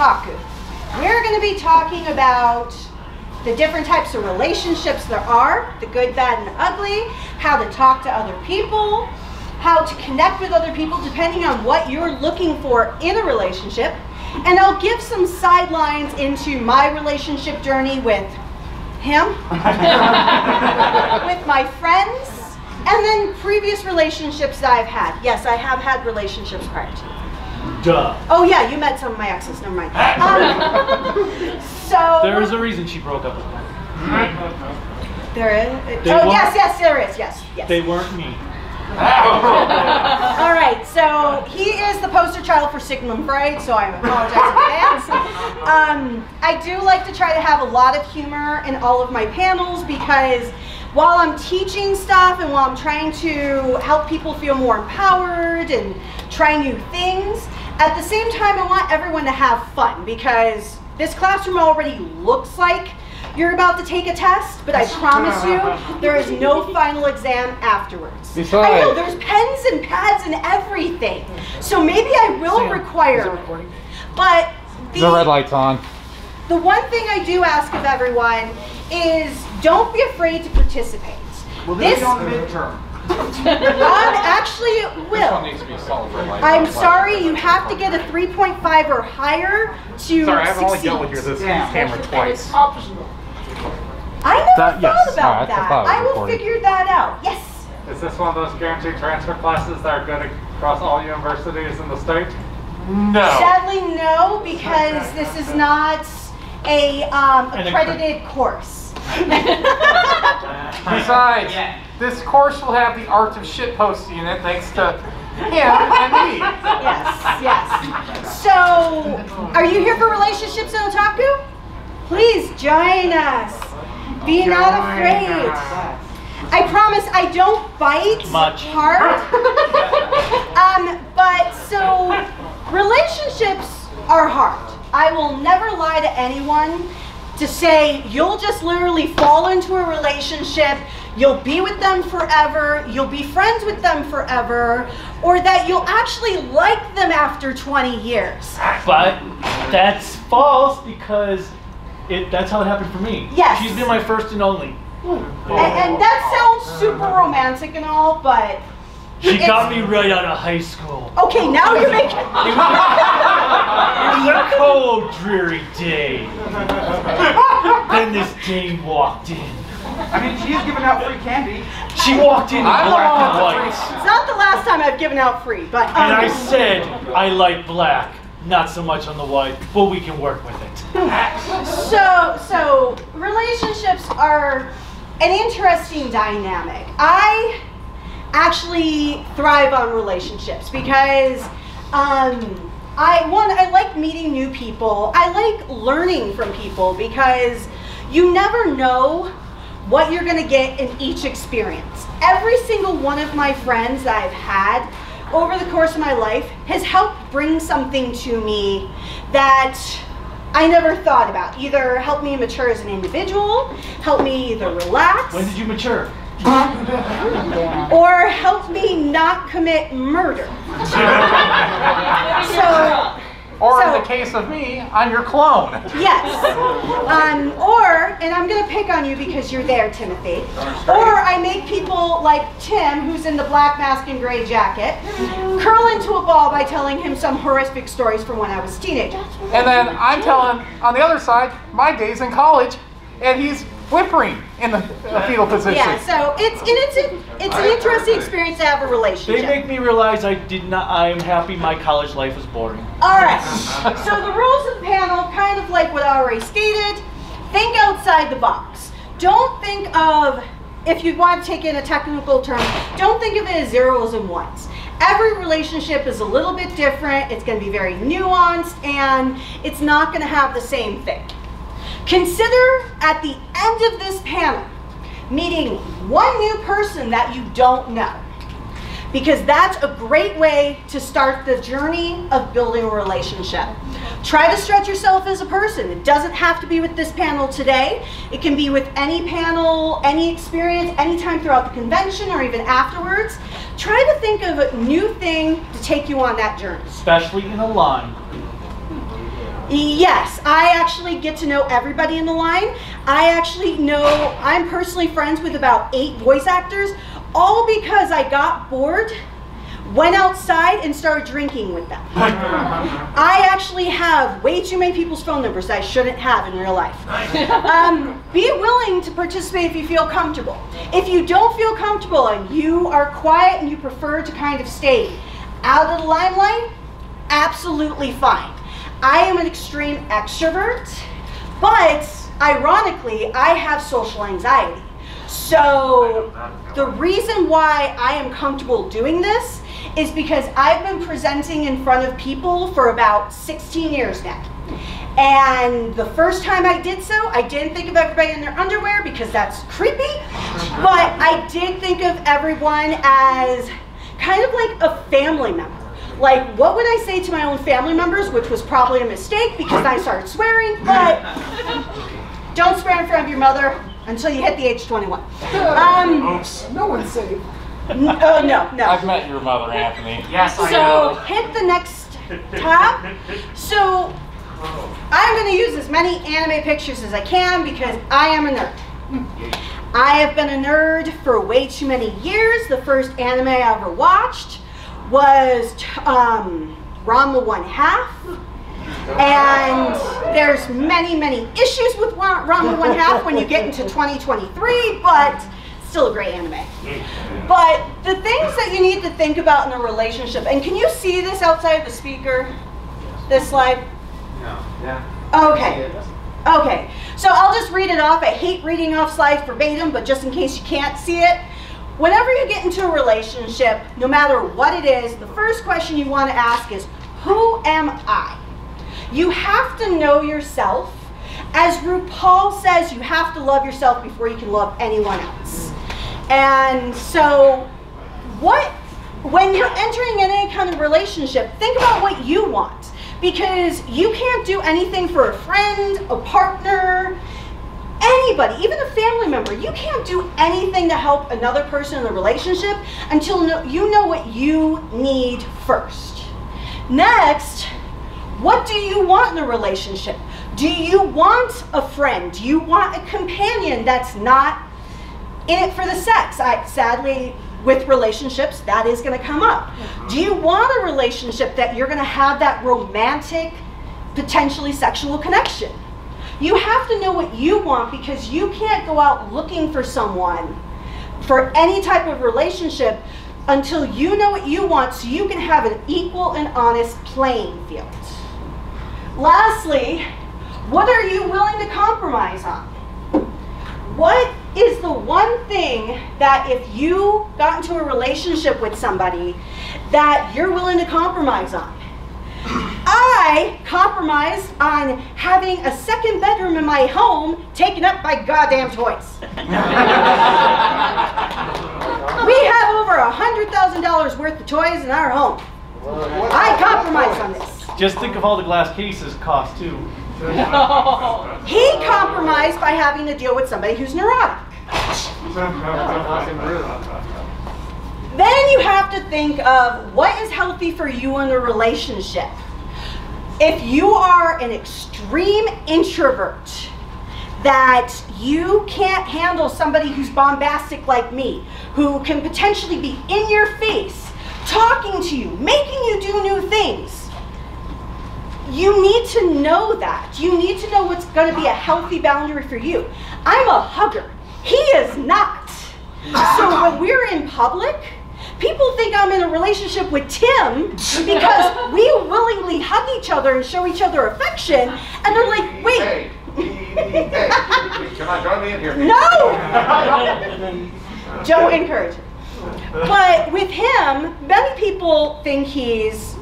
Otaku. We're going to be talking about the different types of relationships there are, the good, bad, and ugly, how to talk to other people, how to connect with other people depending on what you're looking for in a relationship, and I'll give some sidelines into my relationship journey with him, with my friends, and then previous relationships that I've had. Yes, I have had relationships prior to. Duh. Oh yeah, you met some of my exes, never mind. So There's a reason she broke up with me. there is? Yes, there is, yes. They weren't me. All right, so he is the poster child for Sigmund Freud, so I apologize in advance. I do like to try to have a lot of humor in all of my panels because while I'm teaching stuff and while I'm trying to help people feel more empowered and try new things, at the same time I want everyone to have fun because this classroom already looks like you're about to take a test, but I promise you there is no final exam afterwards. Besides, I know, there's pens and pads and everything. So maybe I will require it. But the red light's on. The one thing I do ask of everyone is don't be afraid to participate. Will this be on the midterm? Actually it will. This one needs to be solid red light. I'm sorry, you have to get a 3.5 or higher to succeed. Sorry, I haven't only dealt with this camera twice. I never thought about that. I will recording. figure that out. Yes. Is this one of those guaranteed transfer classes that are good across all universities in the state? No. Sadly, no, because this is not a accredited course. Besides, this course will have the art of shitposting in it thanks to him and me. Yes. So, are you here for relationships in Otaku? Please join us. Be not afraid. I promise I don't bite hard. But so relationships are hard. I will never lie to anyone to say you'll just literally fall into a relationship, you'll be with them forever, you'll be friends with them forever, or that you'll actually like them after 20 years. But that's false because that's how it happened for me. Yes. She's been my first and only. And that sounds super romantic and all, but she got me right out of high school. Okay, now you're making It was a cold, dreary day. Then this dame walked in. I mean, she's giving out free candy. She walked in black and white. It's not the last time I've given out free, but and I said, I like black. Not so much on the white, but we can work with it. So relationships are an interesting dynamic. I actually thrive on relationships because I like meeting new people. I like learning from people because you never know what you're going to get in each experience. Every single one of my friends that I've had over the course of my life has helped bring something to me that I never thought about. Either help me mature as an individual, help me either relax. When did you mature? Or help me not commit murder. Or in the case of me, I'm your clone. Yes. And I'm going to pick on you because you're there, Timothy. Or I make people like Tim, who's in the black mask and gray jacket, curl into a ball by telling him some horrific stories from when I was a teenager. And then I'm telling, on the other side, my days in college, and he's whimpering in the fetal position. Yeah, so it's an interesting experience to have a relationship. They make me realize I am happy my college life was boring. Alright, so the rules of the panel, kind of like what I already stated, think outside the box. Don't think of, if you want to take in a technical term, don't think of it as zeros and ones. Every relationship is a little bit different, it's going to be very nuanced, and it's not going to have the same thing. Consider at the end of this panel meeting one new person that you don't know, because that's a great way to start the journey of building a relationship. Try to stretch yourself as a person. It doesn't have to be with this panel today. It can be with any panel, any experience, anytime throughout the convention or even afterwards. Try to think of a new thing to take you on that journey. Especially in a line. Yes, I actually get to know everybody in the line. I'm personally friends with about 8 voice actors, all because I got bored, went outside, and started drinking with them. I actually have way too many people's phone numbers that I shouldn't have in real life. Be willing to participate if you feel comfortable. If you don't feel comfortable and you are quiet and you prefer to kind of stay out of the limelight, absolutely fine. I am an extreme extrovert, but ironically, I have social anxiety. So the reason why I am comfortable doing this is because I've been presenting in front of people for about 16 years now. And the first time I did so, I didn't think of everybody in their underwear because that's creepy, but I did think of everyone as kind of like a family member. Like, what would I say to my own family members, which was probably a mistake because I started swearing, but don't swear in front of your mother until you hit the age 21. No one's safe. Oh, no. I've met your mother, Anthony. Yes, I So know. hit the next tab. So I'm going to use as many anime pictures as I can because I am a nerd. I have been a nerd for way too many years. The first anime I ever watched was Ranma 1/2. And there's many issues with Ranma 1/2 when you get into 2023, but still a great anime. But the things that you need to think about in a relationship, and can you see this outside of the speaker? This slide? No. Yeah. Okay, so I'll just read it off. I hate reading off slides verbatim, but just in case you can't see it. Whenever you get into a relationship, no matter what it is, the first question you want to ask is, who am I? You have to know yourself. As RuPaul says, you have to love yourself before you can love anyone else. And so when you're entering in any kind of relationship, think about what you want. Because you can't do anything for a friend, a partner, anybody, even a family member. You can't do anything to help another person in a relationship until you know what you need first. Next, what do you want in a relationship? Do you want a friend? Do you want a companion that's not in it for the sex? Sadly, with relationships, that is going to come up. Do you want a relationship that you're going to have that romantic, potentially sexual connection? You have to know what you want because you can't go out looking for someone for any type of relationship until you know what you want so you can have an equal and honest playing field. Lastly, what are you willing to compromise on? What is the one thing that if you got into a relationship with somebody that you're willing to compromise on? I compromised on having a second bedroom in my home taken up by goddamn toys. We have over $100,000 worth of toys in our home. I compromised on this. Just think of all the glass cases cost too. He compromised by having to deal with somebody who's neurotic. Then you have to think of what is healthy for you in a relationship. If you are an extreme introvert, that you can't handle somebody who's bombastic like me, who can potentially be in your face, talking to you, making you do new things, you need to know that. You need to know what's going to be a healthy boundary for you. I'm a hugger. He is not. So when we're in public, people think I'm in a relationship with Tim because we willingly hug each other and show each other affection, and they're like, wait. Hey, come on, join me in here. No! Don't encourage it. But with him, many people think he's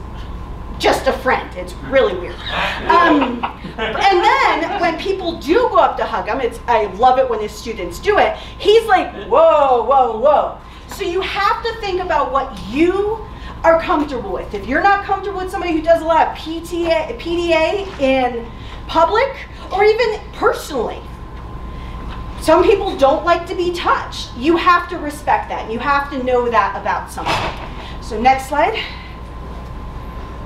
just a friend. It's really weird. And then when people do go up to hug him, I love it when his students do it, he's like, whoa, whoa, whoa. So you have to think about what you are comfortable with. If you're not comfortable with somebody who does a lot of PDA in public or even personally, some people don't like to be touched. You have to respect that. You have to know that about someone. So next slide.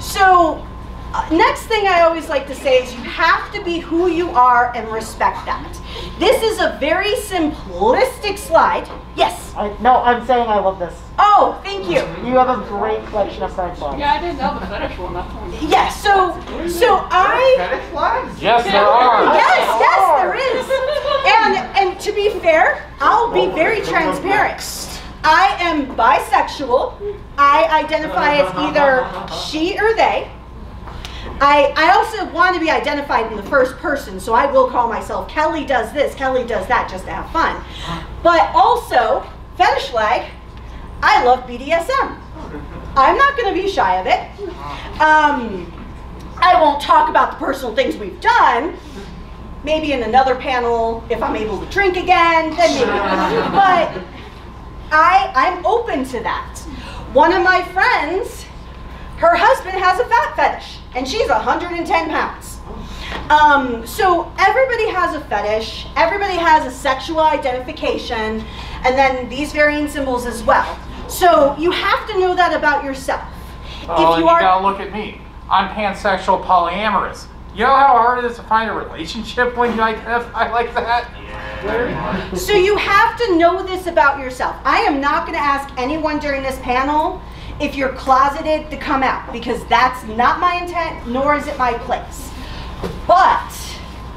So Next thing I always like to say is you have to be who you are and respect that. This is a very simplistic slide. Yes? No, I'm saying I love this. Oh, thank you. You have a great collection of side flags. Yeah, I didn't know the fetish one. That's one. Yes, so I... Fetish flags? Yes, there are. Yes, there is. And to be fair, I'll be very transparent. I am bisexual. I identify as either she or they. I also want to be identified in the first person, so I will call myself Kelly does this, Kelly does that, just to have fun. But also, fetish flag, I love BDSM. I'm not going to be shy of it. I won't talk about the personal things we've done. Maybe in another panel, if I'm able to drink again, then maybe. But I'm open to that. One of my friends, her husband has a fat fetish, and she's 110 pounds. So everybody has a fetish, everybody has a sexual identification, and then these varying symbols as well. So you have to know that about yourself. Oh, you gotta look at me. I'm pansexual polyamorous. You know how hard it is to find a relationship when you identify like that? Yeah. So you have to know this about yourself. I am not going to ask anyone during this panel if you're closeted to come out, because that's not my intent, nor is it my place. But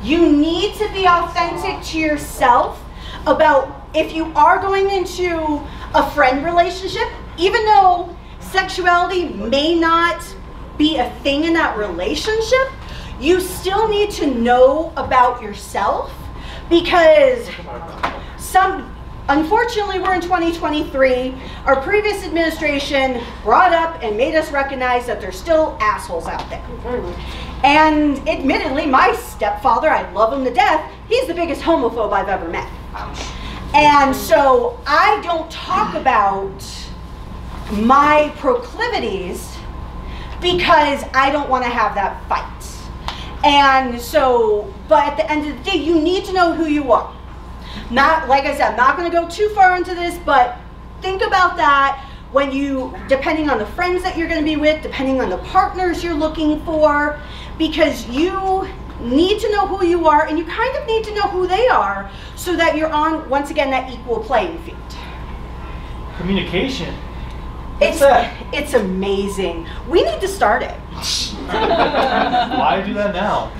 you need to be authentic to yourself about if you are going into a friend relationship, even though sexuality may not be a thing in that relationship, you still need to know about yourself, because unfortunately we're in 2023, our previous administration brought up and made us recognize that there's still assholes out there. And admittedly, my stepfather, I love him to death, he's the biggest homophobe I've ever met. And so I don't talk about my proclivities because I don't want to have that fight. And so, but at the end of the day, you need to know who you are. Not, like I said, I'm not going to go too far into this, but think about that when you, depending on the friends that you're going to be with, depending on the partners you're looking for, because you need to know who you are, and you kind of need to know who they are, so that you're on, once again, that equal playing field. Communication. It's amazing. We need to start it. Why do that now?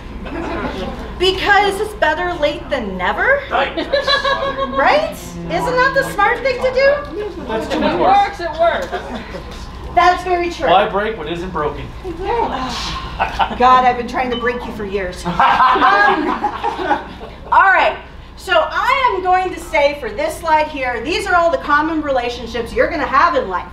Because it's better late than never. Right? Isn't that the smart thing to do? That's too It much. works, it works. That's very true. Why break what isn't broken? God, I've been trying to break you for years. All right. So I am going to say for this slide here, these are all the common relationships you're going to have in life.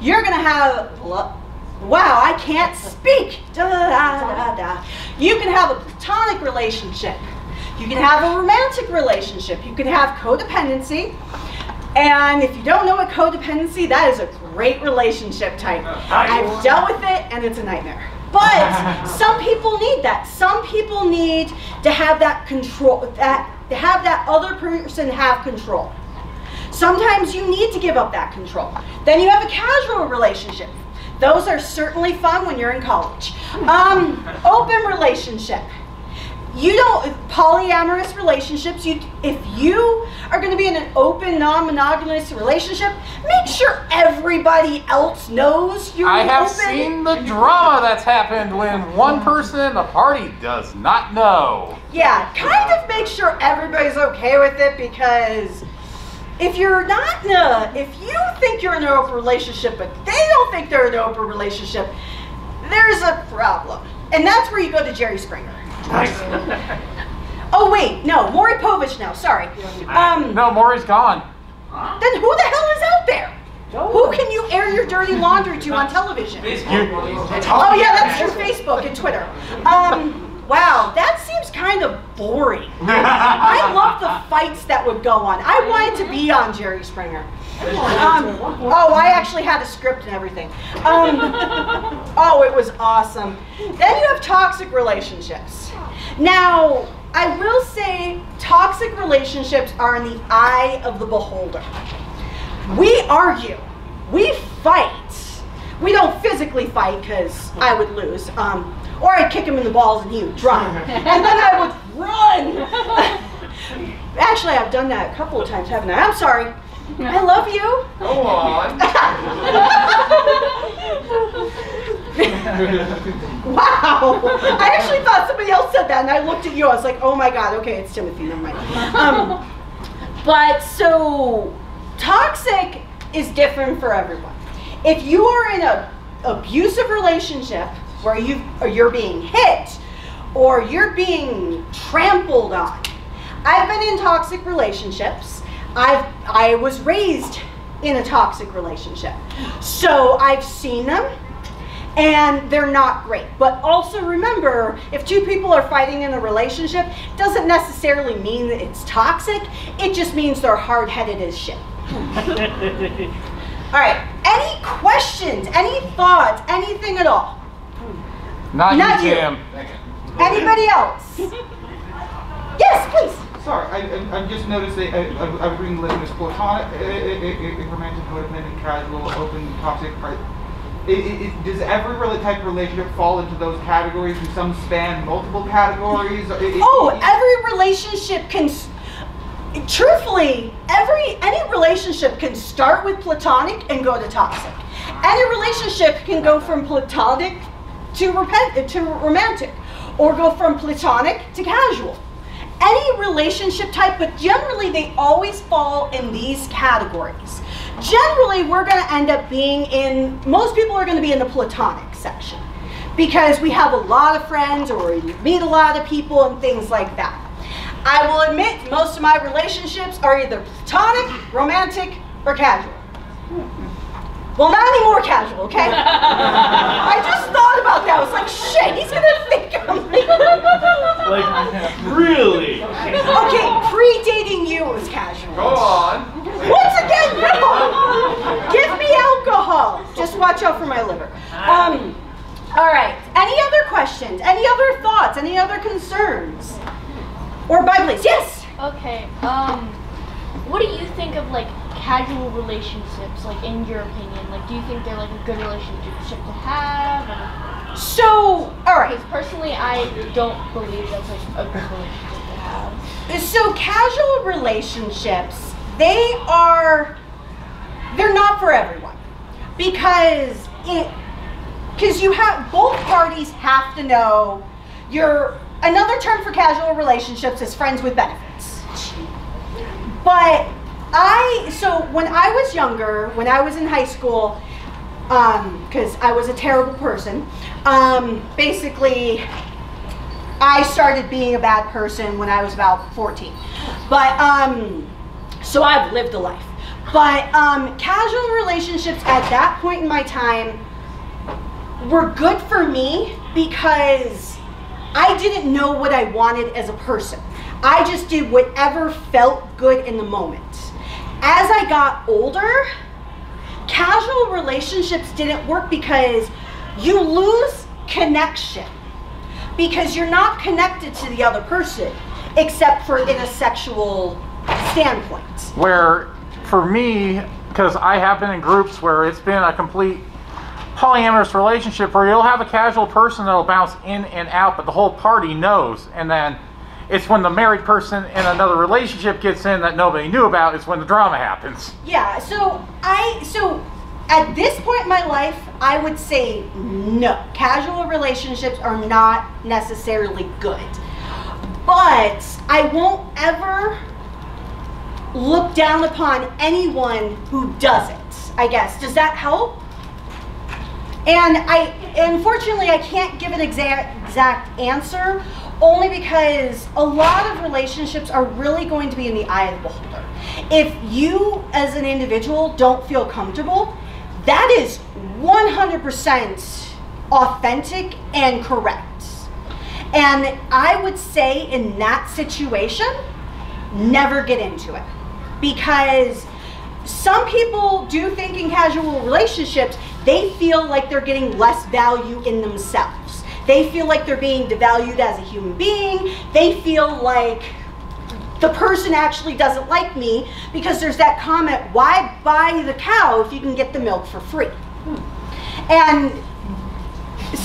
You're going to have, wow, I can't speak. Da, da, da, da. You can have a platonic relationship. You can have a romantic relationship. You can have codependency. And if you don't know what codependency, that is a great relationship type. I've dealt with it, and it's a nightmare. But some people need that. Some people need to have that control, to have that other person have control. Sometimes you need to give up that control. Then you have a casual relationship. Those are certainly fun when you're in college. Open relationship. You don't, polyamorous relationships, if you are going to be in an open, non-monogamous relationship, make sure everybody else knows you're open. I have seen the drama that's happened when one person in the party does not know. Yeah, kind of make sure everybody's okay with it, because if you're not if you think you're in an open relationship, but they don't think they're in an open relationship, there's a problem. And that's where you go to Jerry Springer. Oh wait, no, Maury Povich now, sorry. No, Maury's gone. Then who the hell is out there? Who can you air your dirty laundry to on television? Oh yeah, that's true, Facebook and Twitter. Wow, that seems kind of boring. I love the fights that would go on. I wanted to be on Jerry Springer. Oh, I actually had a script and everything. Oh, it was awesome. Then you have toxic relationships. Now, I will say toxic relationships are in the eye of the beholder. We argue. We fight. We don't physically fight because I would lose. Or I'd kick him in the balls and he would drop. And then I would run. Actually, I've done that a couple of times, haven't I? I'm sorry. I love you. Go on. Wow. I actually thought somebody else said that, and I looked at you. I was like, oh my God, okay, it's Timothy, never mind. But so, toxic is different for everyone. If you are in an abusive relationship where you're being hit or you're being trampled on, I've been in toxic relationships. I was raised in a toxic relationship. So I've seen them and they're not great. But also remember, if two people are fighting in a relationship, it doesn't necessarily mean that it's toxic. It just means they're hard-headed as shit. All right, any questions, any thoughts, anything at all? Not you, Tim. Anybody else? Yes, please. Sorry, I'm just noticing, I was reading the list, platonic, romantic, committed, casual, open, toxic, right? Does every type of relationship fall into those categories, and some span multiple categories? Every relationship can, truthfully, any relationship can start with platonic and go to toxic. Any relationship can go from platonic to romantic, or go from platonic to casual. Any relationship type, but generally they always fall in these categories. Generally, we're going to end up being in, most people are going to be in the platonic section because we have a lot of friends or we meet a lot of people and things like that. I will admit, most of my relationships are either platonic, romantic, or casual. Well, not anymore casual, okay? I just thought about that. I was like, shit, he's going to think I'm Like, really? Okay, pre-dating you was casual. Go on. Once again, no! Give me alcohol. Just watch out for my liver. All right, any other questions? Any other thoughts? Any other concerns? Or bye, please. Yes? Okay, what do you think of, like, casual relationships, like, in your opinion? Like, do you think they're, like, a good relationship to have? Or... So, all right. Because personally, I don't believe that's, like, a good relationship to have. So, casual relationships, they're not for everyone. Because you have, both parties have to know another term for casual relationships is friends with benefits. But so when I was younger, when I was in high school, because I was a terrible person, basically I started being a bad person when I was about 14. But, so I've lived a life. But casual relationships at that point in my time were good for me because I didn't know what I wanted as a person. I just did whatever felt good in the moment. As I got older, casual relationships didn't work because you lose connection. Because you're not connected to the other person, except for in a sexual standpoint. Where, for me, because I have been in groups where it's been a complete polyamorous relationship where you'll have a casual person that'll bounce in and out, but the whole party knows, and then it's when the married person in another relationship gets in that nobody knew about is when the drama happens. Yeah, so at this point in my life, I would say no. Casual relationships are not necessarily good. But I won't ever look down upon anyone who doesn't, I guess. Does that help? And unfortunately, I can't give an exact answer, only because a lot of relationships are really going to be in the eye of the beholder. If you, as an individual, don't feel comfortable, that is 100% authentic and correct. And I would say in that situation, never get into it. Because some people do think in casual relationships, they feel like they're getting less value in themselves. They feel like they're being devalued as a human being. They feel like the person actually doesn't like me because there's that comment, why buy the cow if you can get the milk for free? And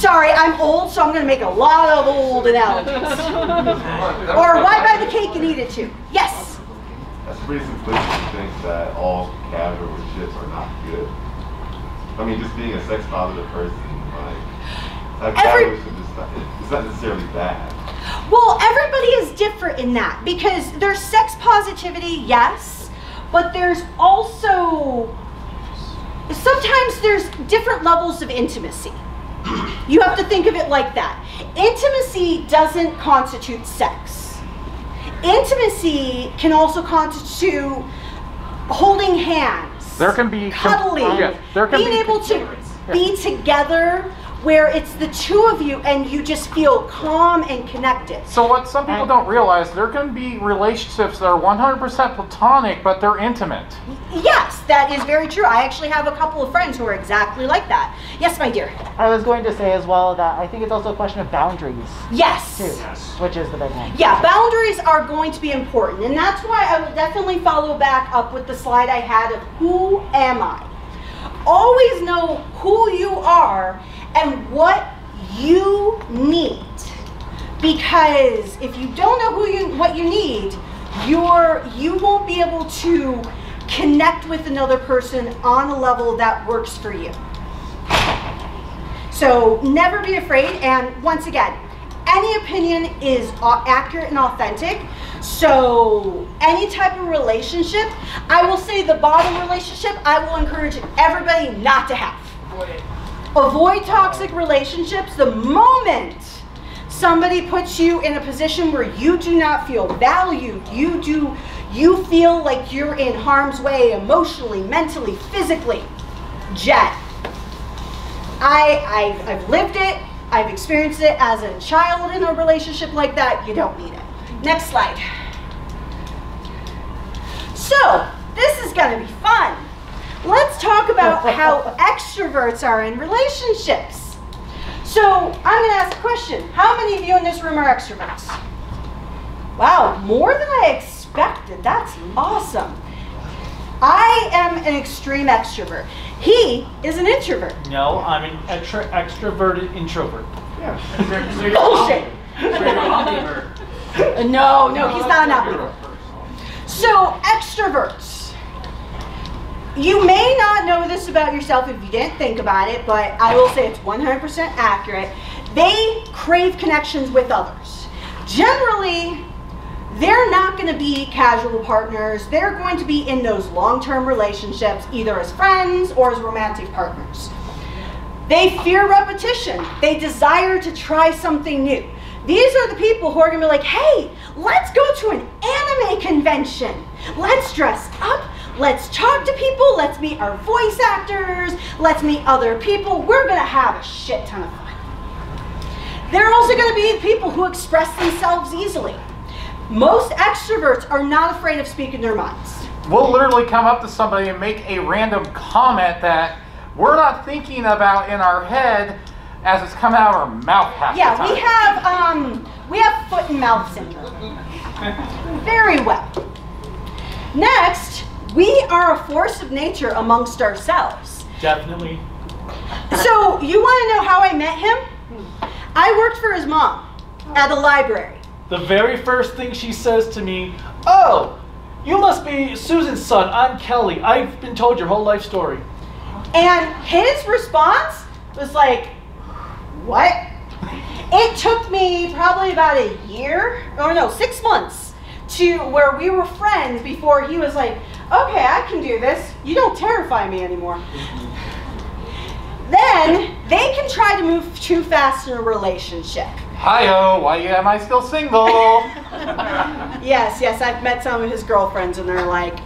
Sorry, I'm old, so I'm going to make a lot of old analogies. Or why buy the cake and eat it too? Yes? That's pretty simplistic to think that all casual relationships are not good. I mean, just being a sex positive person, like, a casual relationship it's not necessarily bad. Well, everybody is different in that, because there's sex positivity, yes, but there's also, sometimes there's different levels of intimacy. You have to think of it like that. Intimacy doesn't constitute sex. Intimacy can also constitute holding hands, There can be cuddling, being able to be together where it's the two of you and you just feel calm and connected. So what some people don't realize, there can be relationships that are 100% platonic, but they're intimate. Yes, that is very true. I actually have a couple of friends who are exactly like that. Yes, my dear. I was going to say as well that I think it's also a question of boundaries. Yes. Too, which is the big one. Yeah, boundaries are going to be important, and that's why I will definitely follow back up with the slide I had of who am I? Always know who you are and what you need, because if you don't know what you need, you won't be able to connect with another person on a level that works for you. So never be afraid, and once again, any opinion is accurate and authentic. So any type of relationship, I will say the bottom relationship, I will encourage everybody not to have. Avoid toxic relationships. The moment somebody puts you in a position where you do not feel valued, you feel like you're in harm's way emotionally, mentally, physically, jet. I've lived it. I've experienced it as a child in a relationship like that. You don't need it. Next slide. So this is going to be fun. Let's talk about how extroverts are in relationships. So I'm going to ask a question. How many of you in this room are extroverts? Wow, more than I expected. That's awesome. I am an extreme extrovert. He is an introvert. No, I'm an extroverted introvert. Yeah. Bullshit. No, he's not an ambivert. So extroverts. You may not know this about yourself if you didn't think about it, but I will say it's 100% accurate. They crave connections with others. Generally, they're not going to be casual partners. They're going to be in those long-term relationships, either as friends or as romantic partners. They fear repetition. They desire to try something new. These are the people who are going to be like, hey, let's go to an anime convention. Let's dress up. Let's talk to people. Let's meet our voice actors. Let's meet other people. We're going to have a shit ton of fun. They're also going to be people who express themselves easily. Most extroverts are not afraid of speaking their minds. We'll literally come up to somebody and make a random comment that we're not thinking about in our head as it's coming out of our mouth half the time. We have foot and mouth syndrome. Very well. Next, we are a force of nature amongst ourselves. Definitely. So you want to know how I met him? I worked for his mom at a library. The very first thing she says to me, oh, you must be Susan's son. I'm Kelly. I've been told your whole life story. And his response was like, what? It took me probably about 6 months to where we were friends before he was like, okay, I can do this. You don't terrify me anymore. Then they can try to move too fast in a relationship. Hi-oh, why am I still single? Yes, I've met some of his girlfriends and they're like,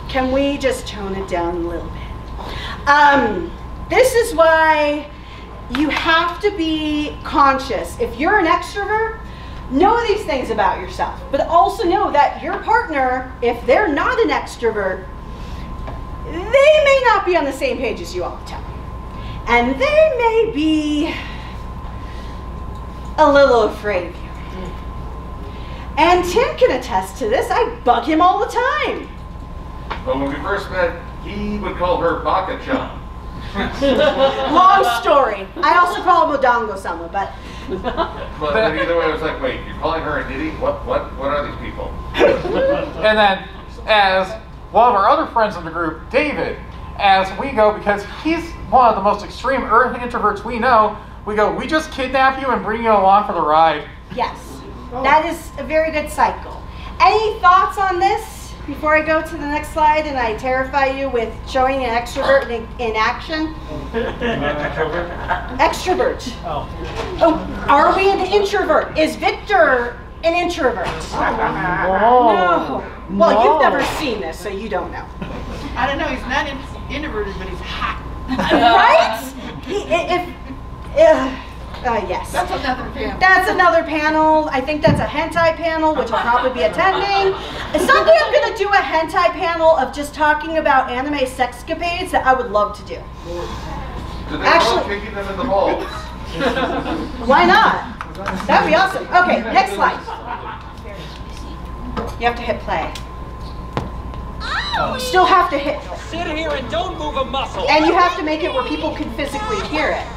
can we just tone it down a little bit? This is why you have to be conscious. If you're an extrovert, know these things about yourself, but also know that your partner, if they're not an extrovert, they may not be on the same page as you all the time. And they may be a little afraid of you. And Tim can attest to this. I bug him all the time. Well, when we first met, he would call her Baka-chan. Long story. I also call him Odango-sama, but But either way, it was like, wait, you're calling her a nitty? What are these people? And then, as one of our other friends in the group, David, as we go, because he's one of the most extreme introverts we know, we go, we just kidnap you and bring you along for the ride. yes, that is a very good cycle. Any thoughts on this before I go to the next slide and I terrify you with showing an extrovert in action? Extrovert. Oh, are we an introvert? Is Victor an introvert? No. Well, you've never seen this, so you don't know. I don't know, he's not introverted, but he's hot. Right? Yes. That's another panel. That's another panel. I think that's a hentai panel, which I'll probably be attending. Someday I'm going to do a hentai panel of just talking about anime sexcapades that I would love to do. Do they Actually- love kicking them in the balls? Why not? That'd be awesome. Okay, next slide. You have to hit play. Still have to hit play. Sit here and don't move a muscle. And you have to make it where people can physically hear it.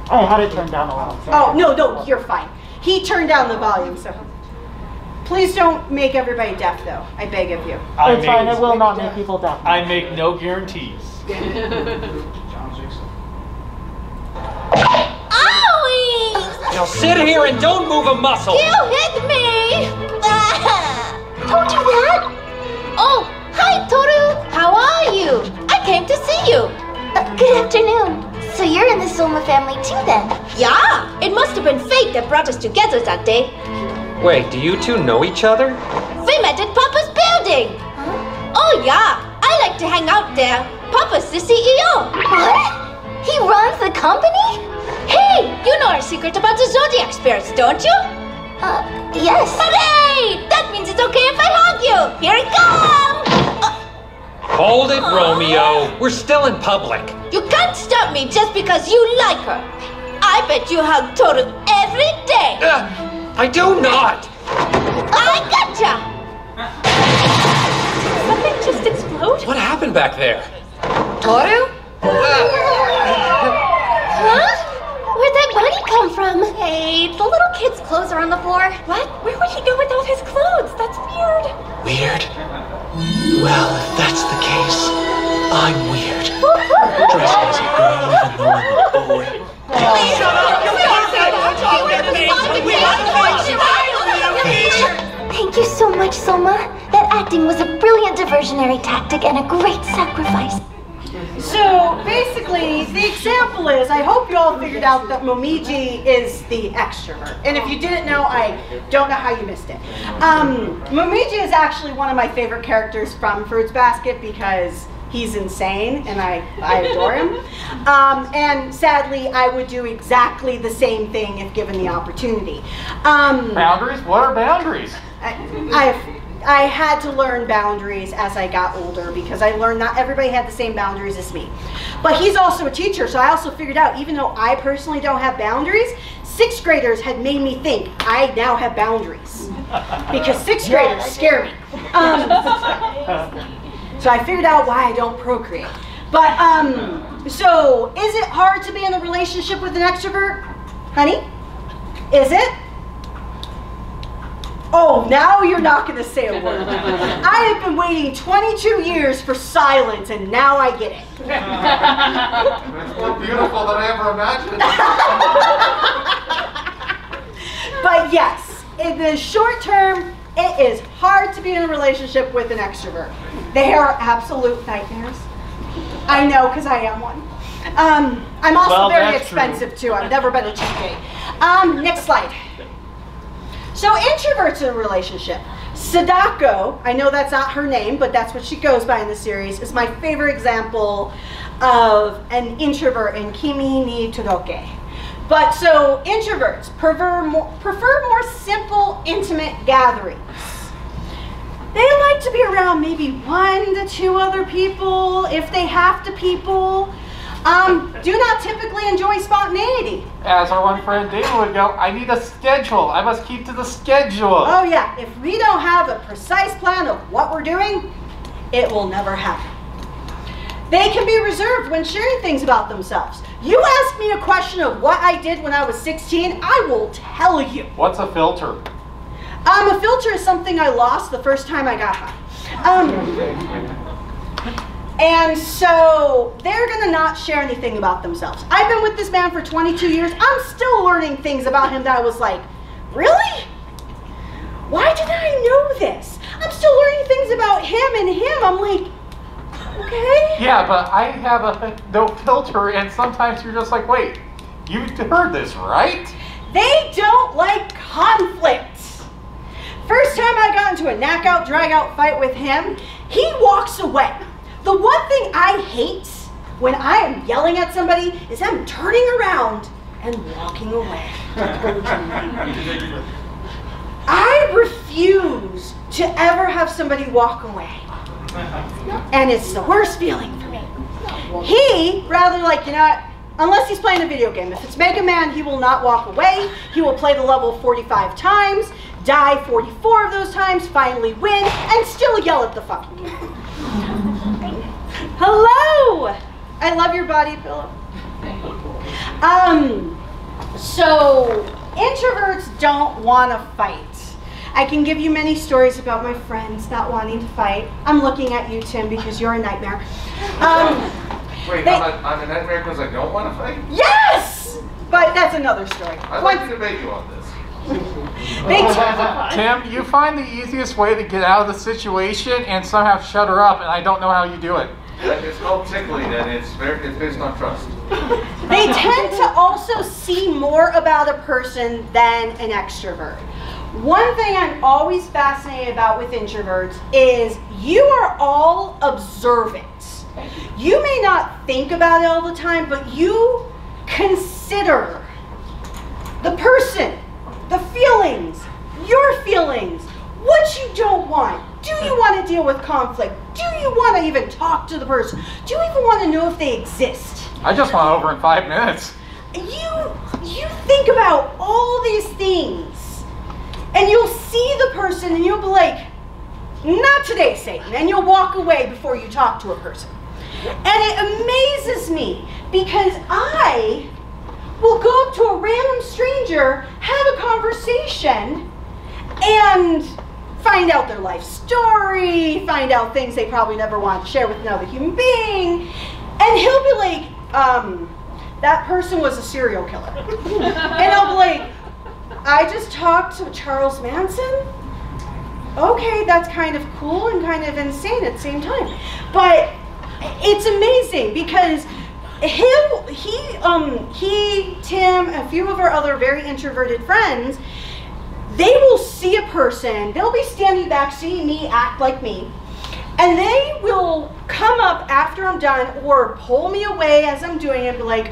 I had it turned down a lot. Oh, no, you're fine. He turned down the volume, so. Please don't make everybody deaf, though. I beg of you. It's fine, it will not make people deaf. I make no guarantees. Owie! Now sit here and don't move a muscle. You hit me! Don't do that! Oh, hi, Toru! How are you? I came to see you. Good afternoon. So you're in the Soma family too then? Yeah, it must have been fate that brought us together that day. Wait, do you two know each other? We met at Papa's building. Huh? Oh yeah, I like to hang out there. Papa's the CEO. What? He runs the company? Hey, you know our secret about the Zodiac spirits, don't you? Yes. Hooray! That means it's okay if I hug you. Here it comes! Hold it, Romeo. We're still in public. You can't stop me just because you like her. I bet you hug Toru every day. I do not. I gotcha! Did something just explode? What happened back there? Toru? Huh? Where'd that body come from? Hey, the little kid's clothes are on the floor. What? Where would he go without his clothes? That's weird. Weird? Well, if that's the case, I'm weird. Dressed as a girl even though I'm a boy. Shut up! Thank you so much, Soma. That acting was a brilliant diversionary tactic and a great sacrifice. So basically, the example is, I hope you all figured out that Momiji is the extrovert. And if you didn't know, I don't know how you missed it. Momiji is actually one of my favorite characters from Fruits Basket because he's insane and I adore him. And sadly, I would do exactly the same thing if given the opportunity. Boundaries? What are boundaries? I had to learn boundaries as I got older because I learned not everybody had the same boundaries as me. But he's also a teacher, so I also figured out, even though I personally don't have boundaries, 6th graders had made me think I now have boundaries because 6th graders scare me. So I figured out why I don't procreate. But, so is it hard to be in a relationship with an extrovert? Honey? Is it? Oh, now you're not going to say a word. I have been waiting 22 years for silence, and now I get it. It's more beautiful than I ever imagined. But yes, in the short term, it is hard to be in a relationship with an extrovert. They are absolute nightmares. I know, because I am one. I'm also very expensive, too. I've never been a cheap date. Next slide. So introverts in a relationship. Sadako, I know that's not her name, but that's what she goes by in the series, is my favorite example of an introvert in Kimi ni Todoke. But so introverts prefer more simple, intimate gatherings. They like to be around maybe 1 to 2 other people, if they have to people. Do not typically enjoy spontaneity. As our one friend David would go, I need a schedule. I must keep to the schedule. Oh yeah, if we don't have a precise plan of what we're doing, it will never happen. They can be reserved when sharing things about themselves. You ask me a question of what I did when I was 16, I will tell you. What's a filter? A filter is something I lost the first time I got high. And so they're gonna not share anything about themselves. I've been with this man for 22 years. I'm still learning things about him that I was like, really? Why did I know this? I'm still learning things about him and him. I'm like, okay. Yeah, but I have a no filter, and sometimes you're just like, wait, you heard this, right? They don't like conflict. First time I got into a knockout, drag-out fight with him, he walks away. The one thing I hate when I am yelling at somebody is them turning around and walking away. I refuse to ever have somebody walk away. And it's the worst feeling for me. He, rather like, you know, unless he's playing a video game. If it's Mega Man, he will not walk away. He will play the level 45 times, die 44 of those times, finally win, and still yell at the fucking game. Hello! I love your body pillow. So, introverts don't want to fight. I can give you many stories about my friends not wanting to fight. I'm looking at you, Tim, because you're a nightmare. Wait, I'm a nightmare because I don't want to fight? Yes! But that's another story. I'd like to debate you on this. Tim, you find the easiest way to get out of the situation and somehow shut her up, and I don't know how you do it. It's called tickling, and it's based on trust. They tend to also see more about a person than an extrovert. One thing I'm always fascinated about with introverts is you are all observant. You may not think about it all the time, but you consider the person, the feelings, your feelings, what you don't want. Do you want to deal with conflict? Do you want to even talk to the person? Do you even want to know if they exist? I just want over in 5 minutes. You think about all these things, and you'll see the person and you'll be like, not today, Satan, and you'll walk away before you talk to a person. And it amazes me because I will go up to a random stranger, have a conversation, and find out their life story, find out things they probably never want to share with another human being, and he'll be like, that person was a serial killer. And I'll be like, I just talked to Charles Manson? Okay, that's kind of cool and kind of insane at the same time. But it's amazing because he, Tim, a few of our other very introverted friends, they will see a person, they'll be standing back, seeing me act like me, and they will come up after I'm done or pull me away as I'm doing it and be like,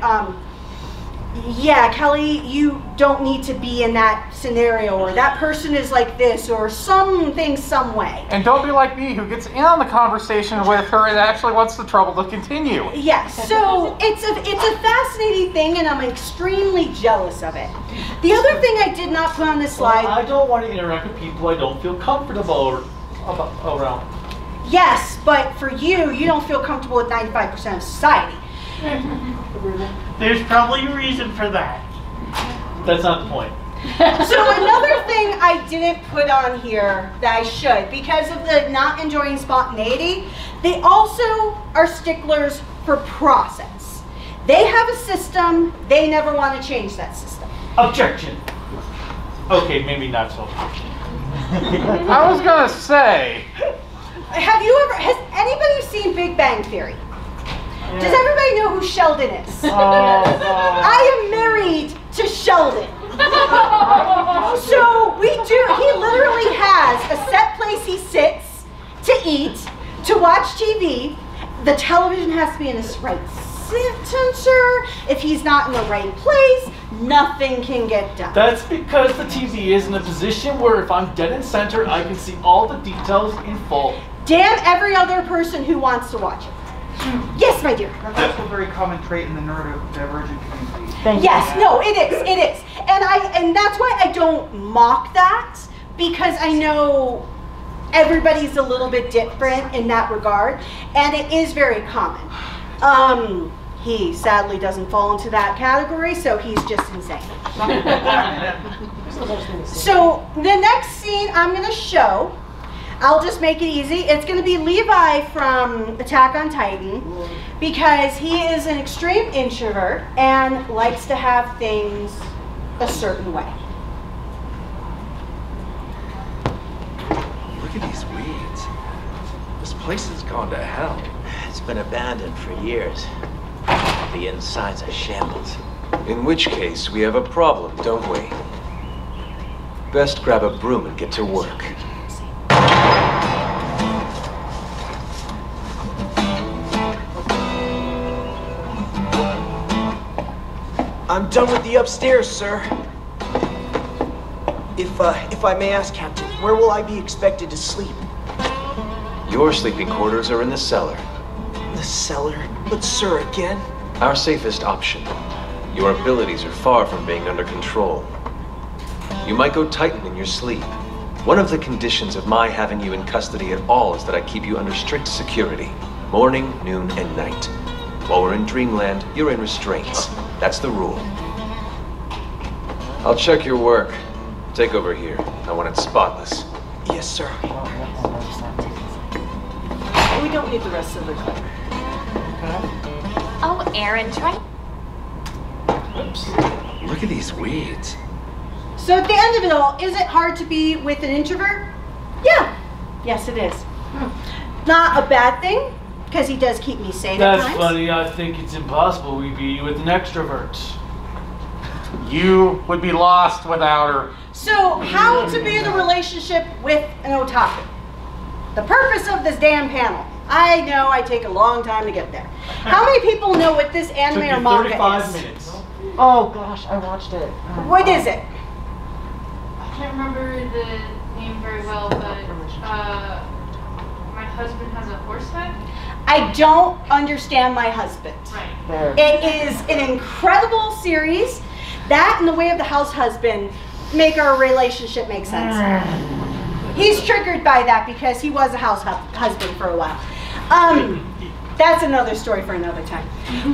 yeah, Kelly, you don't need to be in that scenario, or that person is like this, or something, some way. And don't be like me, who gets in on the conversation with her and actually wants the trouble to continue. Yes, so it's a fascinating thing, and I'm extremely jealous of it. The other thing I did not put on this slide. I don't want to interact with people I don't feel comfortable around. Yes, but for you, you don't feel comfortable with 95% of society. There's probably a reason for that. That's not the point. So another thing I didn't put on here that I should, because of the not enjoying spontaneity, they also are sticklers for process. They have a system, they never want to change that system. Objection. Okay, maybe not so. I was gonna say. Has anybody seen Big Bang Theory? Yeah. Does everybody know who Sheldon is? I am married to Sheldon. So he literally has a set place he sits to eat, to watch TV. The television has to be in its right center. If he's not in the right place, nothing can get done. That's because the TV is in a position where if I'm dead in center, I can see all the details in full. Damn every other person who wants to watch it. Yes, my dear. That's also a very common trait in the neurodivergent community. Yes, no, it is. And that's why I don't mock that, because I know everybody's a little bit different in that regard, and it is very common. He sadly doesn't fall into that category, so he's just insane. So the next scene I'm going to show, I'll just make it easy. It's going to be Levi from Attack on Titan, because he is an extreme introvert and likes to have things a certain way. Look at these weeds. This place has gone to hell. It's been abandoned for years. The inside's a shambles. In which case, we have a problem, don't we? Best grab a broom and get to work. I'm done with the upstairs, sir. If I may ask, Captain, where will I be expected to sleep? Your sleeping quarters are in the cellar. The cellar? But sir, again? Our safest option. Your abilities are far from being under control. You might go Titan in your sleep. One of the conditions of my having you in custody at all is that I keep you under strict security. Morning, noon, and night. While we're in Dreamland, you're in restraints. That's the rule. I'll check your work. Take over here. I want it spotless. Yes, sir. We don't need the rest of the clip. Oh, Aaron, try. Oops. Look at these weeds. So at the end of it all, is it hard to be with an introvert? Yeah. Yes, it is. Not a bad thing, because he does keep me sane at times. That's funny. I think it's impossible we'd be with an extrovert. You would be lost without her. So, how to be in a relationship with an otaku? The purpose of this damn panel. I know I take a long time to get there. How many people know what this anime or manga 35 is? minutes. Oh gosh, I watched it. What is it? I can't remember the name very well, but my husband has a horse head. I don't understand my husband. Right. It is an incredible series. That and The Way of the House Husband make our relationship make sense. He's triggered by that because he was a house husband for a while. That's another story for another time.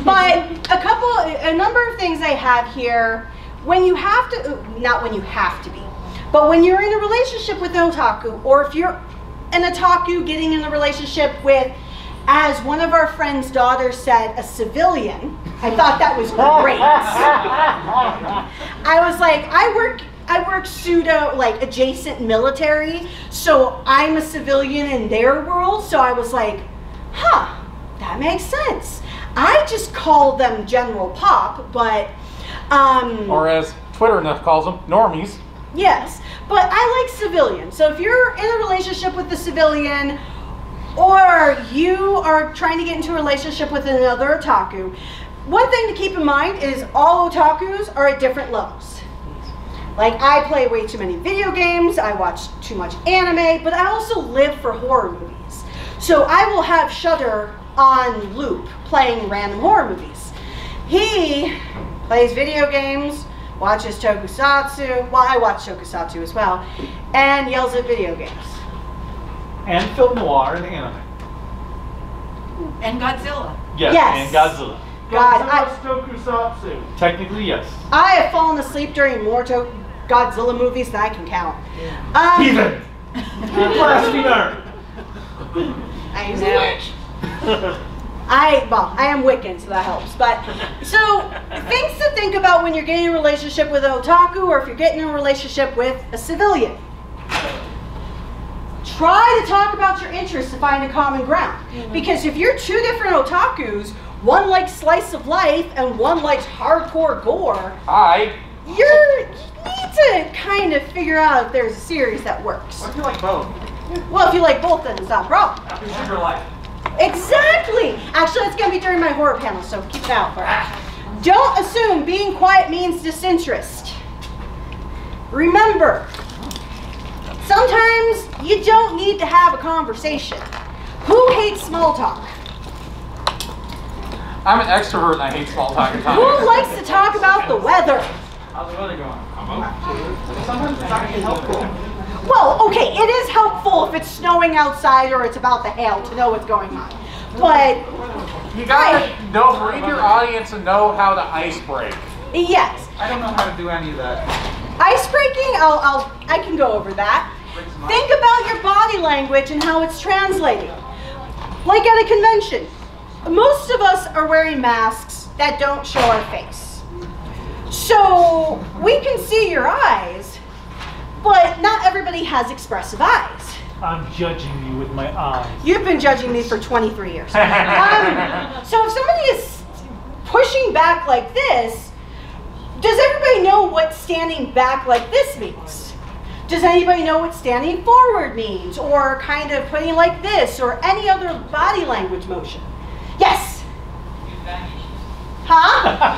But a number of things I have here. When you have to, not when you have to be, but when you're in a relationship with an otaku, or if you're an otaku getting in a relationship with, as one of our friend's daughters said, a civilian. I thought that was great. I was like, I work pseudo, like, adjacent military, so I'm a civilian in their world, so I was like, huh, that makes sense. I just call them General Pop, but, or as Twitter calls them, normies. Yes, but I like civilian. So if you're in a relationship with the civilian, or you are trying to get into a relationship with another otaku, one thing to keep in mind is all otakus are at different levels. Like, I play way too many video games, I watch too much anime, but I also live for horror movies. So I will have Shudder on loop, playing random horror movies. He plays video games, watches tokusatsu, well, I watch tokusatsu as well, and yells at video games. And film noir and anime. And Godzilla. Yes, Yes. and Godzilla. God, Tokusatsu. Technically, yes. I have fallen asleep during more Godzilla movies than I can count. Heathen! Blasphemer! I am Wiccan, so that helps. But so things to think about when you're getting in a relationship with an otaku, or if you're getting in a relationship with a civilian. Try to talk about your interests to find a common ground. Because if you're two different otakus, one likes slice of life and one likes hardcore gore, you need to kind of figure out if there's a series that works. What if you like both? Well, if you like both, then it's not a problem. Sugar life. Exactly! Actually, it's going to be during my horror panel, so keep an eye out for it. Don't assume being quiet means disinterest. Remember, sometimes you don't need to have a conversation. Who hates small talk? I'm an extrovert and I hate small talk at times. Who likes to talk about the weather? How's the weather going? Sometimes it's actually helpful. Well, okay, it is helpful if it's snowing outside or it's about to hail to know what's going on. But You gotta read your audience and know how to ice break. Yes. I don't know how to do any of that. Ice breaking, I can go over that. Think about your body language and how it's translating. Like at a convention, most of us are wearing masks that don't show our face. So we can see your eyes, but not everybody has expressive eyes. I'm judging you with my eyes. You've been judging me for 23 years. So if somebody is pushing back like this, does everybody know what standing back like this means? Does anybody know what standing forward means? Or kind of putting like this, or any other body language motion? Yes? Huh?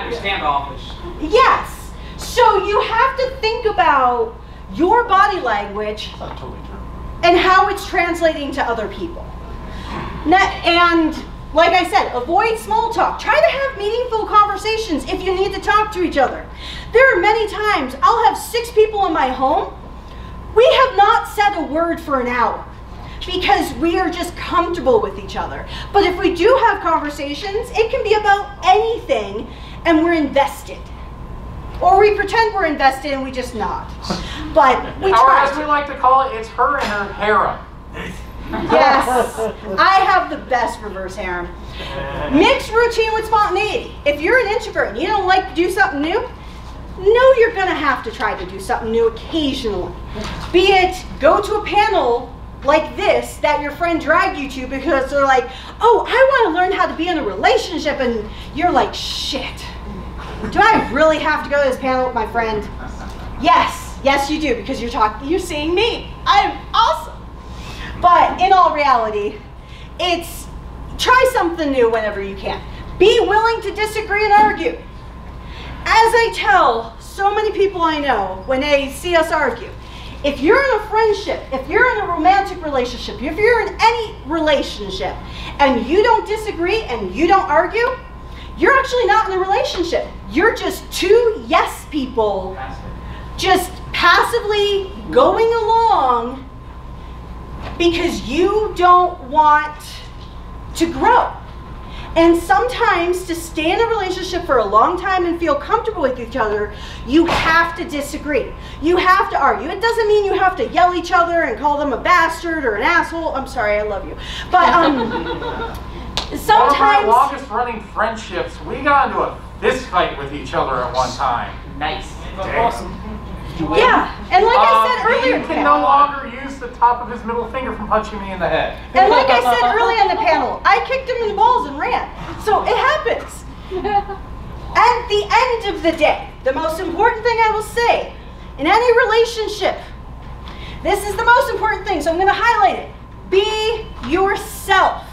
You're standoffish. Yes. So you have to think about your body language and how it's translating to other people. And like I said, avoid small talk. Try to have meaningful conversations if you need to talk to each other. There are many times I'll have 6 people in my home. We have not said a word for an hour because we are just comfortable with each other. But if we do have conversations, it can be about anything and we're invested. Or we pretend we're invested and we just not. But we try. Or as we like to call it, it's her and her harem. Yes, I have the best reverse harem. Mix routine with spontaneity. If you're an introvert and you don't like to do something new, know you're gonna have to try to do something new occasionally. Be it go to a panel like this that your friend dragged you to because they're like, oh, I want to learn how to be in a relationship, and you're like, shit. Do I really have to go to this panel with my friend? Yes, yes you do, because you're seeing me. I am awesome. But in all reality, it's try something new whenever you can. Be willing to disagree and argue. As I tell so many people I know when they see us argue, if you're in a friendship, if you're in a romantic relationship, if you're in any relationship and you don't disagree and you don't argue, you're actually not in a relationship. You're just 2 yes people just passively going along because you don't want to grow. And sometimes to stay in a relationship for a long time and feel comfortable with each other, you have to disagree. You have to argue. It doesn't mean you have to yell at each other and call them a bastard or an asshole. I'm sorry, I love you. But sometimes... One of my longest running friendships, we got into a fist fight with each other at one time. Nice. Awesome. Yeah, and like I said earlier, he can no longer use the top of his middle finger from punching me in the head. And like I said earlier in the panel, I kicked him in the balls and ran. So it happens. At the end of the day, the most important thing I will say in any relationship, this is the most important thing, so I'm going to highlight it. Be yourself.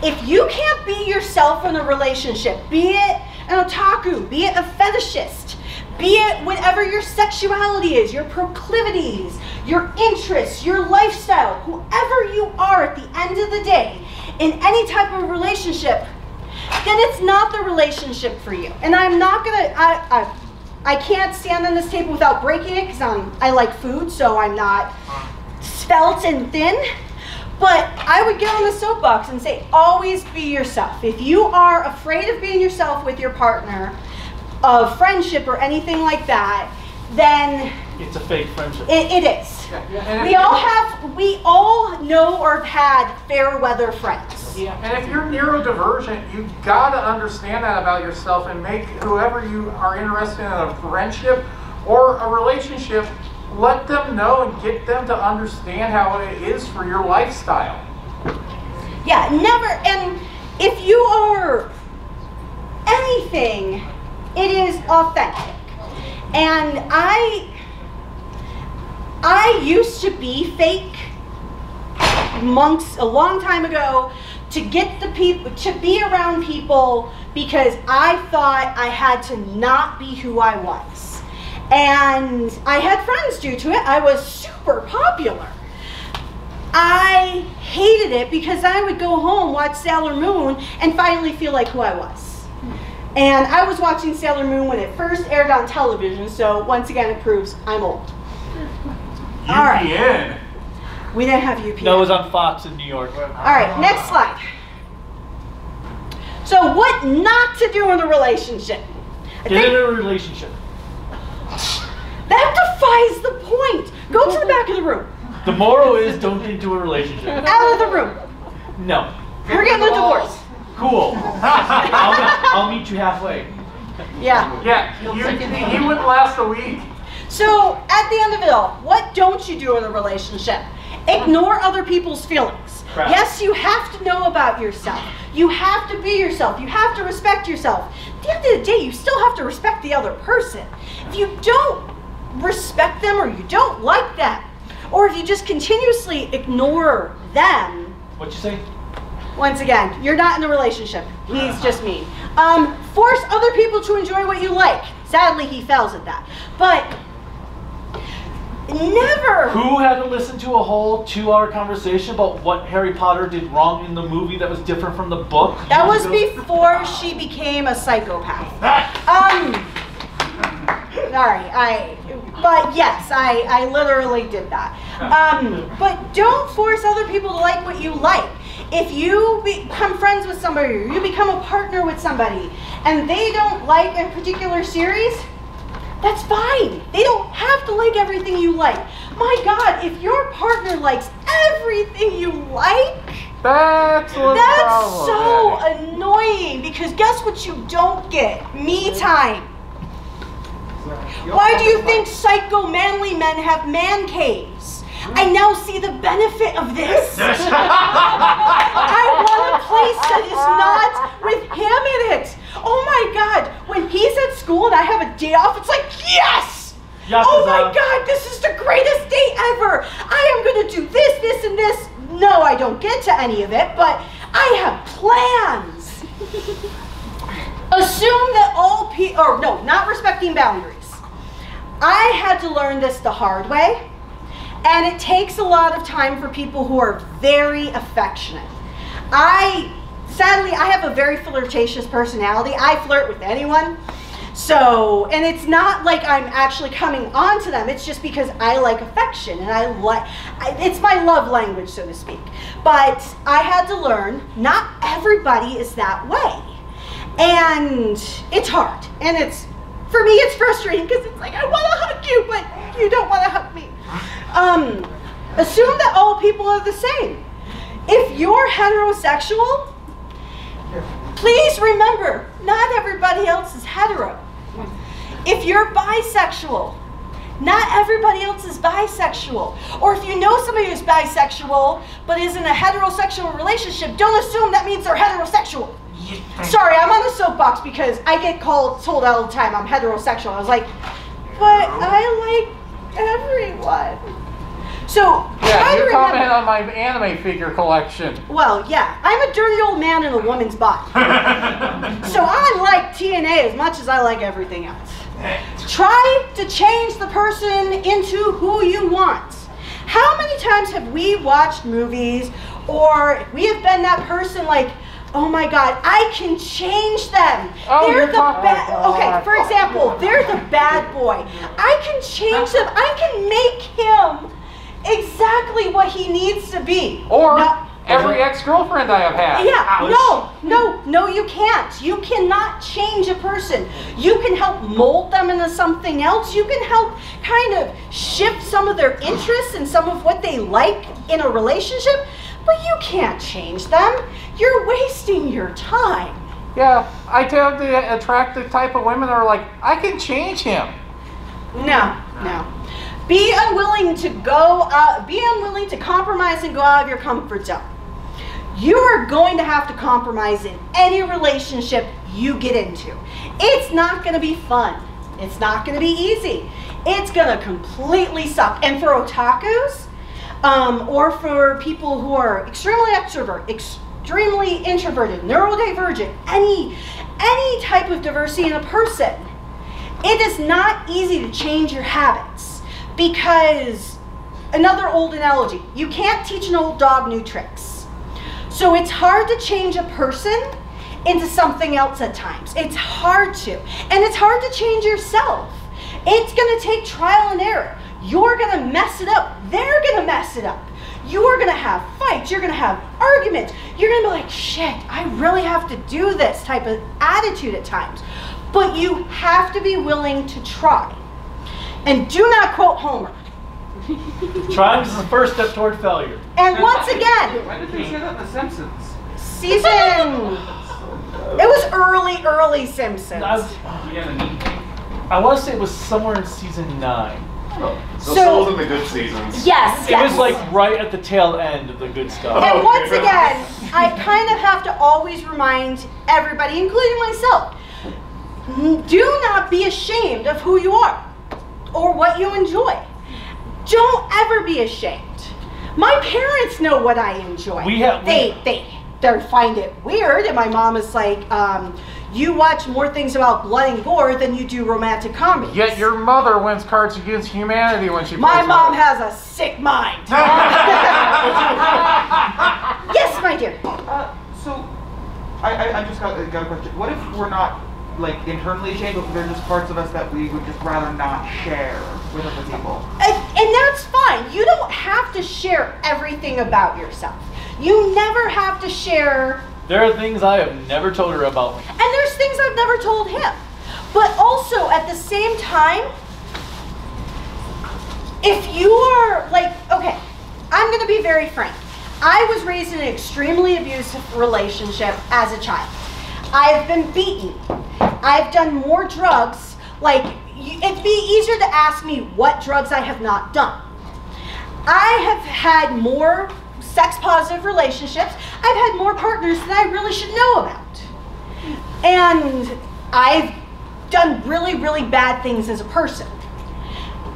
If you can't be yourself in a relationship, be it an otaku, be it a fetishist, be it whatever your sexuality is, your proclivities, your interests, your lifestyle, whoever you are at the end of the day, in any type of relationship, then it's not the relationship for you. And I'm not gonna, I can't stand on this table without breaking it because I like food, so I'm not svelte and thin. But I would get on the soapbox and say, always be yourself. If you are afraid of being yourself with your partner, of friendship or anything like that, then it's a fake friendship. It is. Yeah. We all know or have had fair weather friends. Yeah. And if you're neurodivergent, you gotta understand that about yourself and make whoever you are interested in a friendship or a relationship, let them know and get them to understand how it is for your lifestyle. Yeah, never. And if you are anything, it is authentic. And I used to be fake months a long time ago to get the people to be around people because I thought I had to not be who I was. And I had friends due to it. I was super popular. I hated it because I would go home, watch Sailor Moon, and finally feel like who I was. And I was watching Sailor Moon when it first aired on television, so once again it proves I'm old. All right. We didn't have UPN. No, it was on Fox in New York. All right, next slide. So what not to do in a relationship? Get in a relationship. That defies the point. Go to the back of the room. The moral is don't get into a relationship. Out of the room. No. We're getting a divorce. Cool. I'll meet you halfway. Yeah. Yeah, he wouldn't last a week. So at the end of it all, what don't you do in a relationship? Ignore other people's feelings. Crap. Yes, you have to know about yourself. You have to be yourself. You have to respect yourself. At the end of the day, you still have to respect the other person. If you don't respect them or you don't like them, or if you just continuously ignore them. What'd you say? Once again, you're not in a relationship. He's just mean. Force other people to enjoy what you like. Sadly, he fails at that. But never. Who had to listen to a whole 2-hour conversation about what Harry Potter did wrong in the movie that was different from the book? That was before she became a psychopath. Sorry, but yes, I literally did that. But don't force other people to like what you like. If you become friends with somebody, or you become a partner with somebody, and they don't like a particular series, that's fine. They don't have to like everything you like. My God, if your partner likes everything you like, that's so annoying, because guess what you don't get? Me time. Why do you think psycho manly men have man caves? I now see the benefit of this. I want a place that is not with him in it. Oh my God, when he's at school and I have a day off, it's like, yes! Oh my God, this is the greatest day ever. I am going to do this, this, and this. No, I don't get to any of it, but I have plans. Assume that all people, or no, not respecting boundaries. I had to learn this the hard way, and it takes a lot of time for people who are very affectionate. Sadly, I have a very flirtatious personality. I flirt with anyone. So, and it's not like I'm actually coming on to them. It's just because I like affection, and it's my love language, so to speak. But I had to learn not everybody is that way. And it's hard. And for me, it's frustrating because it's like, I want to hug you, but you don't want to hug me. Assume that all people are the same. If you're heterosexual, please remember, not everybody else is hetero. If you're bisexual, not everybody else is bisexual. Or if you know somebody who's bisexual but is in a heterosexual relationship, don't assume that means they're heterosexual. Sorry, I'm on a soapbox because I get told all the time I'm heterosexual. I was like, but I like everyone. So yeah, you comment on my anime figure collection. Well, yeah, I'm a dirty old man in a woman's body. So I like TNA as much as I like everything else. Try to change the person into who you want. How many times have we watched movies, or we have been that person like, oh my God, I can change them. Oh, they're the bad. Okay, for example, they're the bad boy. I can change them. I can make him exactly what he needs to be. Or every ex-girlfriend I have had. Yeah, no, you can't. You cannot change a person. You can help mold them into something else. You can help kind of shift some of their interests and some of what they like in a relationship, but you can't change them. You're wasting your time. Yeah, I tend to attract the type of women that are like, I can change him. No. Be unwilling to compromise and go out of your comfort zone. You are going to have to compromise in any relationship you get into. It's not going to be fun. It's not going to be easy. It's going to completely suck. And for otakus, or for people who are extremely extrovert, extremely introverted, neurodivergent, any type of diversity in a person, it is not easy to change your habits. Because, another old analogy, you can't teach an old dog new tricks. So it's hard to change a person into something else at times. It's hard to. And it's hard to change yourself. It's going to take trial and error. You're going to mess it up. They're going to mess it up. you are gonna have fights, you're gonna have arguments, you're gonna be like, shit, I really have to do this type of attitude at times. But you have to be willing to try. And do not quote Homer. Trying is the first step toward failure. And once again, Why did they say that in The Simpsons? season, it was early Simpsons. I want to say it was somewhere in season 9. So still in the good seasons. Yes, It was like right at the tail end of the good stuff. And once again, I kind of have to always remind everybody, including myself, do not be ashamed of who you are or what you enjoy. Don't ever be ashamed. My parents know what I enjoy. They find it weird, and my mom is like, you watch more things about blood and gore than you do romantic comedies. Yet your mother wins Cards Against Humanity when she plays My mom Mario. has a sick mind. Yes, my dear. So, I just got a question. What if we're not, like, internally ashamed, but there's just parts of us that we would just rather not share with other people? And that's fine. You don't have to share everything about yourself. You never have to share. There are things I have never told her about. And there's things I've never told him. But also, at the same time, if you are like, okay, I'm going to be very frank. I was raised in an extremely abusive relationship as a child. I've been beaten. I've done more drugs. Like, it'd be easier to ask me what drugs I have not done. I have had more sex-positive relationships. I've had more partners than I really should know about. And I've done really, really bad things as a person.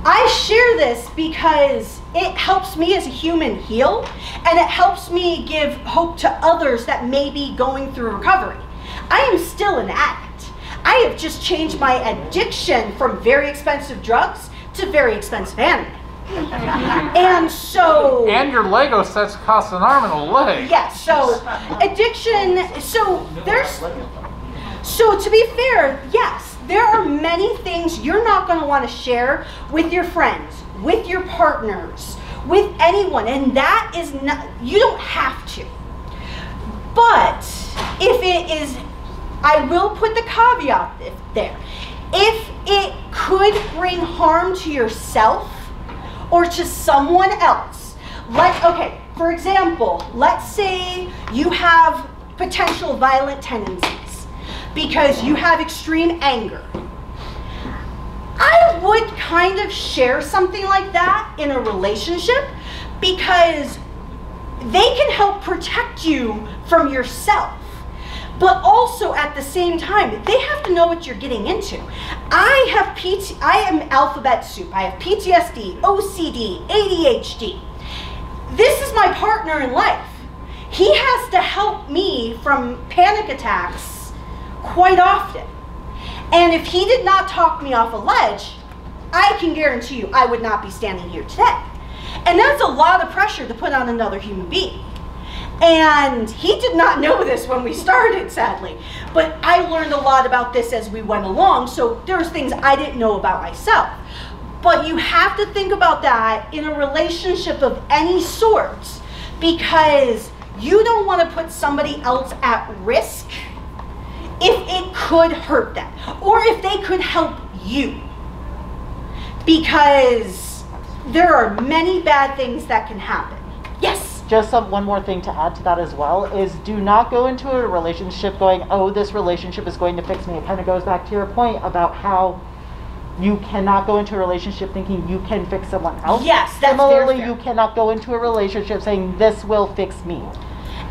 I share this because it helps me as a human heal, and it helps me give hope to others that may be going through recovery. I am still an addict. I have just changed my addiction from very expensive drugs to very expensive anime. And so... And your Lego sets cost an arm and a leg. Yes, so addiction, so there's... So to be fair, yes, there are many things you're not going to want to share with your friends, with your partners, with anyone, and that is not, you don't have to. But if it is, I will put the caveat there. If it could bring harm to yourself or to someone else, okay, for example, let's say you have potential violent tendencies because you have extreme anger. I would kind of share something like that in a relationship because they can help protect you from yourself. But also at the same time, they have to know what you're getting into. I am alphabet soup. I have PTSD, OCD, ADHD. This is my partner in life. He has to help me from panic attacks quite often. And if he did not talk me off a ledge, I can guarantee you I would not be standing here today. And that's a lot of pressure to put on another human being. And he did not know this when we started, sadly. But I learned a lot about this as we went along, so there's things I didn't know about myself. But you have to think about that in a relationship of any sort, because you don't want to put somebody else at risk if it could hurt them, or if they could help you. Because there are many bad things that can happen. Yes? Just one more thing to add to that as well is do not go into a relationship going, oh, this relationship is going to fix me. It kind of goes back to your point about how you cannot go into a relationship thinking you can fix someone else. Yes, that's Similarly, fair. you cannot go into a relationship saying this will fix me.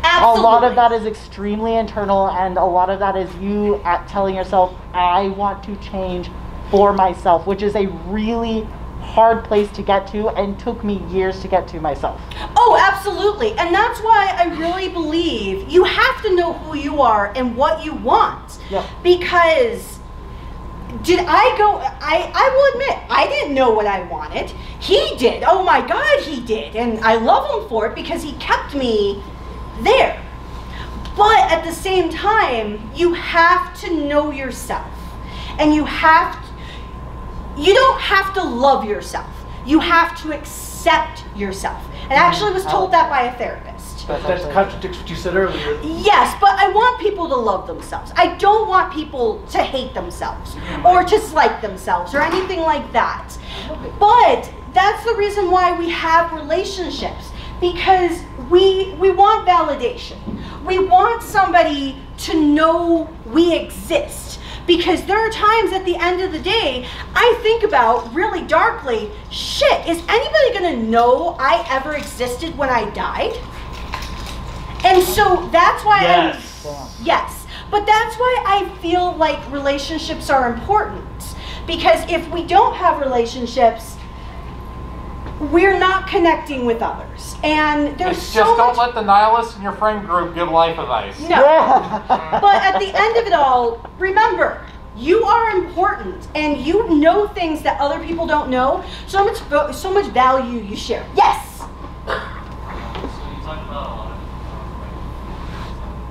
Absolutely. A lot of that is extremely internal, and a lot of that is you telling yourself, I want to change for myself, which is a really hard place to get to and took me years to get to myself. Oh, absolutely. And that's why I really believe you have to know who you are and what you want. Yep. Because I will admit, I didn't know what I wanted. He did. Oh my God, he did. And I love him for it because he kept me there. But at the same time, you have to know yourself. And you don't have to love yourself. You have to accept accept yourself. And I actually was told that by a therapist. That contradicts what you said earlier. Yes, but I want people to love themselves. I don't want people to hate themselves or to dislike themselves or anything like that. But that's the reason why we have relationships, because we want validation. We want somebody to know we exist. Because there are times at the end of the day, I think about really darkly, shit, is anybody gonna know I ever existed when I died? And so that's why yes, but that's why I feel like relationships are important. Because if we don't have relationships, we're not connecting with others. And there's just don't let the nihilists in your friend group give life advice. No. But at the end of it all, remember, you are important and you know things that other people don't know. So much value you share. Yes? So you talk about a lot of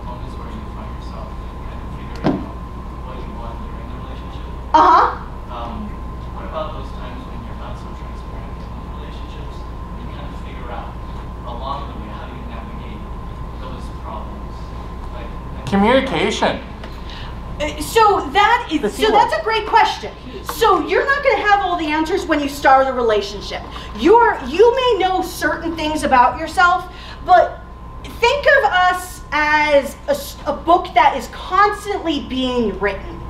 moments where you find yourself kind of figuring out what you want during the relationship. What about those times when you're not so transparent in those relationships and you kind of figure out along the way how do you navigate those problems? Communication. So that's a great question. So you're not going to have all the answers when you start a relationship. You may know certain things about yourself, but think of us as a book that is constantly being written.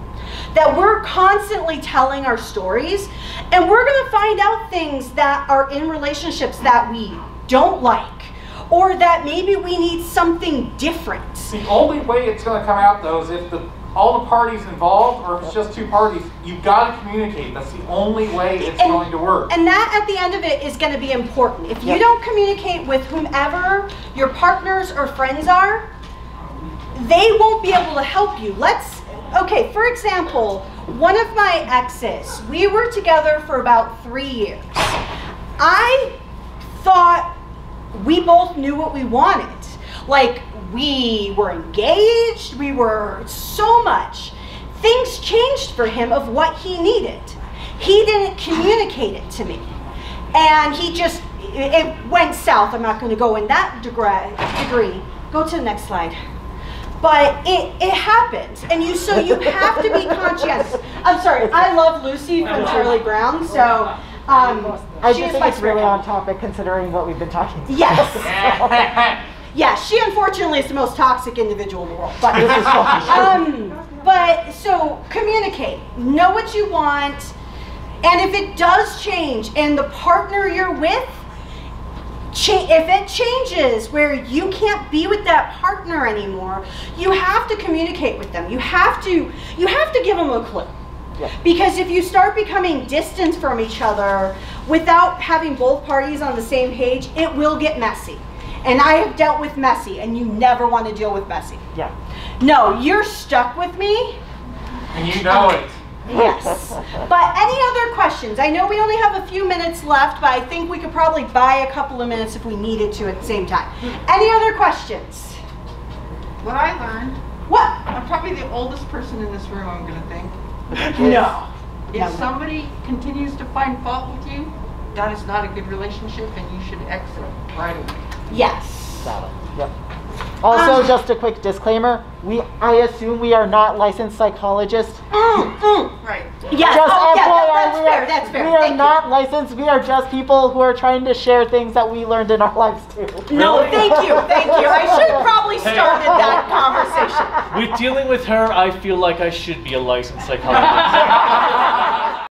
That we're constantly telling our stories, and we're going to find out things that are in relationships that we don't like, or that maybe we need something different. The only way it's going to come out, though, is if all the parties involved, or if it's just two parties, you've got to communicate. That's the only way it's going to work. And that, at the end of it, is going to be important. If you don't communicate with whomever your partners or friends are, they won't be able to help you. Okay, for example, one of my exes, we were together for about 3 years. I thought we both knew what we wanted. Like, we were engaged, we were so much. Things changed for him of what he needed. He didn't communicate it to me. And it went south. I'm not going to go in that degree. Go to the next slide. But it happens, and so you have to be conscientious. I'm sorry, I love Lucy from Charlie Brown, so I just think it's really on topic considering what we've been talking about. Yes. Yeah, she unfortunately is the most toxic individual in the world. But so communicate, know what you want, and if it does change, and the partner you're with, if it changes where you can't be with that partner anymore, you have to communicate with them. You have to give them a clue. Yeah. Because if you start becoming distant from each other without having both parties on the same page, it will get messy. And I have dealt with messy, and you never want to deal with messy. Yeah. No, you're stuck with me. And you know it. Yes. But any other questions? I know we only have a few minutes left, but I think we could probably buy a couple of minutes if we needed to at the same time. Any other questions? What I learned. What? I'm probably the oldest person in this room, I'm going to think. No. If somebody continues to find fault with you, that is not a good relationship, and you should exit right away. Yes. Got it. Yep. Also, just a quick disclaimer, I assume we are not licensed psychologists. Right. Yes. That's fair. We are not licensed. We are just people who are trying to share things that we learned in our lives too. No, thank you. I should have probably started that conversation. With dealing with her, I feel like I should be a licensed psychologist.